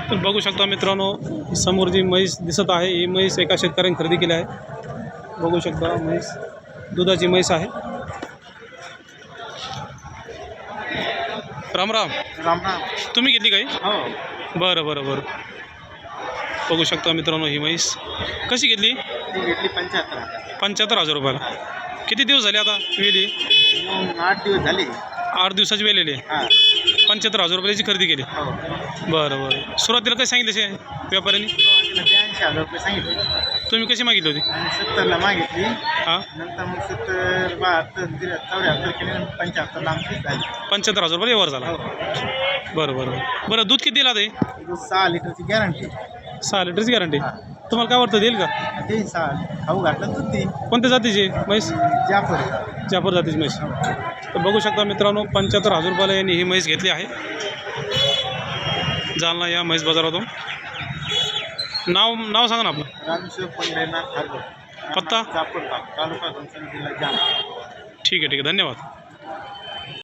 तर बघू शकता मित्रांनो, समोर जी म्हैस दिसत आहे ही म्हैस एका शेतकऱ्याने खरेदी केली आहे. बघू शकता म्हैस दुधाची म्हैस आहे. राम राम. राम राम. तुम्ही घेतली काही? हो, बरं बरं बरं. बघू शकता मित्रांनो ही म्हैस कशी घेतली? ती घेतली 75,000. 75,000 रुपयाला. किती दिवस झाले आता वेली? 8 दिवस झाले. 8 दिवसाची वेलेली. हां. 75,000 रुपयाची खरेदी केली. हो. बरं बरं. सुरुवातीला काय सांगितले शे व्यापाऱ्यांनी? 82,000 रुपये सांगितले तुम्ही कशी मागितली होती? आणि 70ला मागितली. हां. नंतर मग 70, 72, 74 केले आणि 75 आमची झाली. 75,000 रुपये व्यवहार झाला. हो. बरं बरं बरं. दूध किती दिला ते? 6 लिटरची गॅरंटी. 6 लिटरची गॅरंटी. तुम्हाला काय वाटतं देईल का? ते 6 खाऊ घातलं तर ती कोणत्या जातीची म्हैस? जाफर. जाफर जातीची म्हैस. तर बघू शकता मित्रांनो 75,000 रुपयाला यांनी ही म्हैस घेतली आहे जालना या म्हैस बाजारातून. नाव सांगा ना आपलं. रामेश्वर पंढरीनाथ ठाकूर. पत्ता? जाफर तालुका घनसोली जिल्हा जालना. ठीक आहे धन्यवाद.